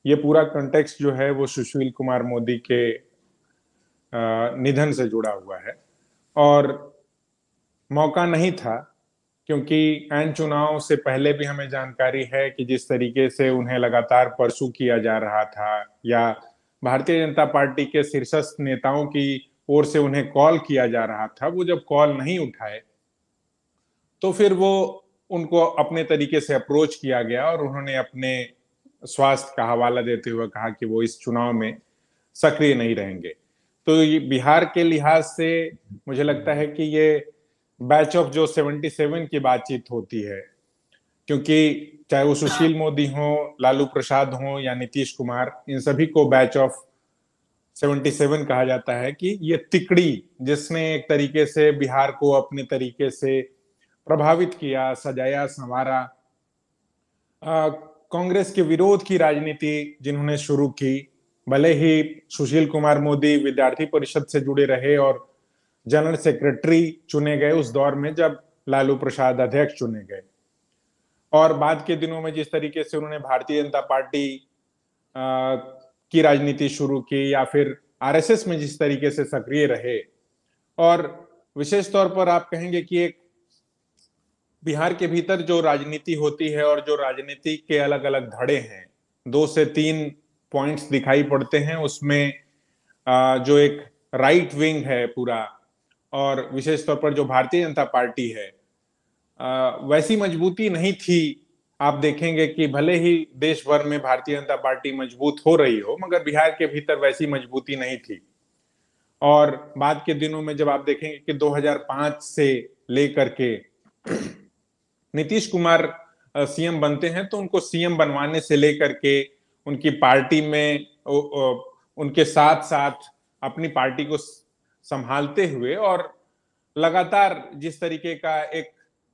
ये पूरा कॉन्टेक्स्ट जो है वो सुशील कुमार मोदी के निधन से जुड़ा हुआ है। और मौका नहीं था, क्योंकि ऐन चुनाव से पहले भी हमें जानकारी है कि जिस तरीके से उन्हें लगातार परसू किया जा रहा था, या भारतीय जनता पार्टी के शीर्षस्थ नेताओं की ओर से उन्हें कॉल किया जा रहा था, वो जब कॉल नहीं उठाए तो फिर वो उनको अपने तरीके से अप्रोच किया गया और उन्होंने अपने स्वास्थ्य का हवाला देते हुए कहा कि वो इस चुनाव में सक्रिय नहीं रहेंगे। तो ये बिहार के लिहाज से मुझे लगता है कि ये बैच ऑफ जो 77 की बातचीत होती है, क्योंकि चाहे वो सुशील मोदी हो, लालू प्रसाद हो या नीतीश कुमार, इन सभी को बैच ऑफ 77 कहा जाता है। कि ये तिकड़ी जिसने एक तरीके से बिहार को अपने तरीके से प्रभावित किया, सजाया, संवारा, कांग्रेस के विरोध की राजनीति जिन्होंने शुरू की, भले ही सुशील कुमार मोदी विद्यार्थी परिषद से जुड़े रहे और जनरल सेक्रेटरी चुने गए उस दौर में जब लालू प्रसाद अध्यक्ष चुने गए, और बाद के दिनों में जिस तरीके से उन्होंने भारतीय जनता पार्टी की राजनीति शुरू की, या फिर आरएसएस में जिस तरीके से सक्रिय रहे। और विशेष तौर पर आप कहेंगे कि एक बिहार के भीतर जो राजनीति होती है और जो राजनीति के अलग अलग धड़े हैं, 2 से 3 पॉइंट्स दिखाई पड़ते हैं उसमें। जो एक राइट विंग है पूरा, और विशेष तौर पर जो भारतीय जनता पार्टी है, वैसी मजबूती नहीं थी। आप देखेंगे कि भले ही देश भर में भारतीय जनता पार्टी मजबूत हो रही हो, मगर बिहार के भीतर वैसी मजबूती नहीं थी। और बाद के दिनों में जब आप देखेंगे कि 2005 से लेकर के नीतीश कुमार सीएम बनते हैं, तो उनको सीएम बनवाने से लेकर के उनकी पार्टी में उनके साथ साथ अपनी पार्टी को संभालते हुए, और लगातार जिस तरीके का एक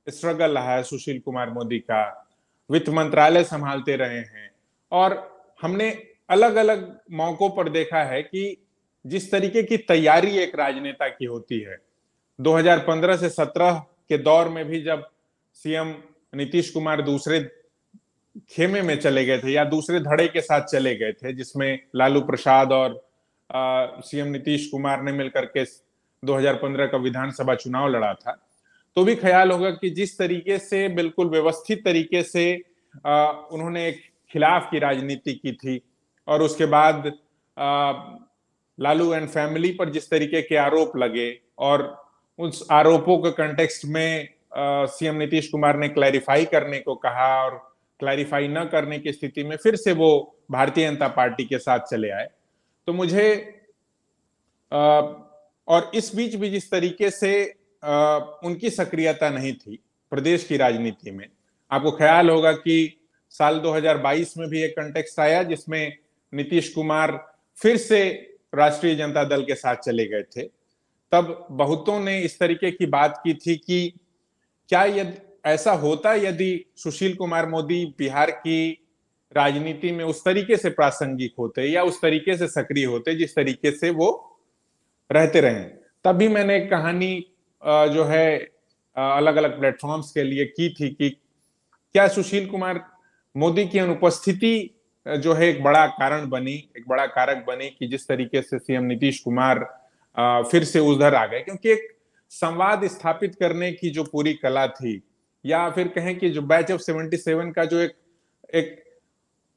स्ट्रगल रहा है सुशील कुमार मोदी का, वित्त मंत्रालय संभालते रहे हैं। और हमने अलग अलग मौकों पर देखा है कि जिस तरीके की तैयारी एक राजनेता की होती है, 2015 से 17 के दौर में भी जब सीएम नीतीश कुमार दूसरे खेमे में चले गए थे या दूसरे धड़े के साथ चले गए थे, जिसमें लालू प्रसाद और सीएम नीतीश कुमार ने मिलकर के 2015 का विधानसभा चुनाव लड़ा था, तो भी ख्याल होगा कि जिस तरीके से बिल्कुल व्यवस्थित तरीके से उन्होंने एक खिलाफ की राजनीति की थी। और उसके बाद लालू एंड फैमिली पर जिस तरीके के आरोप लगे, और उस आरोपों के कंटेक्स्ट में सीएम नीतीश कुमार ने क्लैरिफाई करने को कहा, और क्लैरिफाई न करने की स्थिति में फिर से वो भारतीय जनता पार्टी के साथ चले आए। तो मुझे और इस बीच भी जिस तरीके से उनकी सक्रियता नहीं थी प्रदेश की राजनीति में, आपको ख्याल होगा कि साल 2022 में भी एक कंटेक्स्ट आया जिसमें नीतीश कुमार फिर से राष्ट्रीय जनता दल के साथ चले गए थे। तब बहुतों ने इस तरीके की बात की थी कि क्या यदि ऐसा होता, यदि सुशील कुमार मोदी बिहार की राजनीति में उस तरीके से प्रासंगिक होते या उस तरीके से सक्रिय होते जिस तरीके से वो रहते रहे। तब भी मैंने एक कहानी जो है अलग अलग प्लेटफॉर्म्स के लिए की थी कि क्या सुशील कुमार मोदी की अनुपस्थिति जो है एक बड़ा कारण बनी, एक बड़ा कारक बनी कि जिस तरीके से सीएम नीतीश कुमार फिर से उधर आ गए। क्योंकि एक संवाद स्थापित करने की जो पूरी कला थी, या फिर कहें कि जो बैच ऑफ 77 का जो एक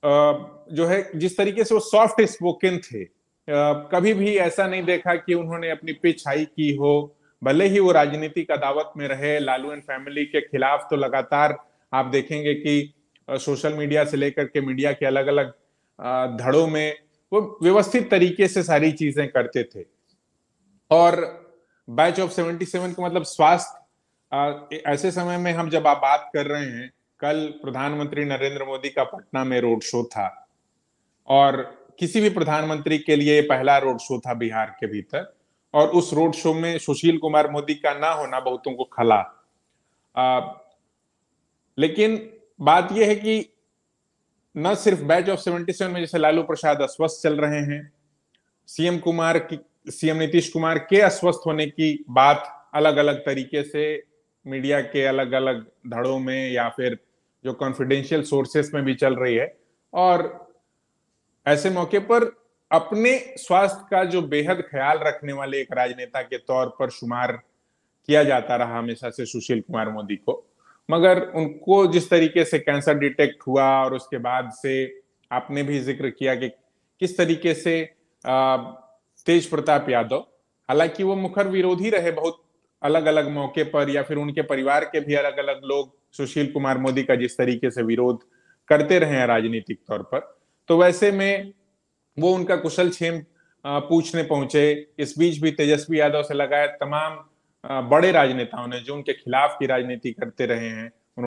जो है जिस तरीके से वो सॉफ्ट स्पोकन थे, कभी भी ऐसा नहीं देखा कि उन्होंने अपनी पिच हाई की हो। भले ही वो राजनीति का दावत में रहे, लालू एंड फैमिली के खिलाफ तो लगातार आप देखेंगे कि सोशल मीडिया से लेकर के मीडिया के अलग अलग धड़ों में वो व्यवस्थित तरीके से सारी चीजें करते थे। और बैच ऑफ 77 का मतलब स्वास्थ्य, ऐसे समय में हम जब आप बात कर रहे हैं, कल प्रधानमंत्री नरेंद्र मोदी का पटना में रोड शो था, और किसी भी प्रधानमंत्री के लिए पहला रोड शो था बिहार के भीतर, और उस रोड शो में सुशील कुमार मोदी का ना होना बहुतों को खला। लेकिन बात यह है कि न सिर्फ बैच ऑफ 77 में जैसे लालू प्रसाद अस्वस्थ चल रहे हैं, सीएम नीतीश कुमार के अस्वस्थ होने की बात अलग अलग तरीके से मीडिया के अलग अलग धड़ों में या फिर जो कॉन्फिडेंशियल सोर्सेस में भी चल रही है। और ऐसे मौके पर अपने स्वास्थ्य का जो बेहद ख्याल रखने वाले एक राजनेता के तौर पर शुमार किया जाता रहा हमेशा से सुशील कुमार मोदी को। मगर उनको जिस तरीके से कैंसर डिटेक्ट हुआ और उसके बाद से आपने भी जिक्र किया कि किस तरीके से तेज प्रताप यादव, हालांकि वो मुखर विरोधी रहे बहुत अलग अलग मौके पर, या फिर उनके परिवार के भी अलग अलग लोग सुशील कुमार मोदी का जिस तरीके से विरोध करते रहे हैं राजनीतिक तौर पर, तो वैसे में वो उनका कुशल क्षेम पूछने पहुंचे। इस बीच भी तेजस्वी यादव से लगाए तमाम बड़े राजनेताओं ने जो उनके खिलाफ की राजनीति करते रहे हैं,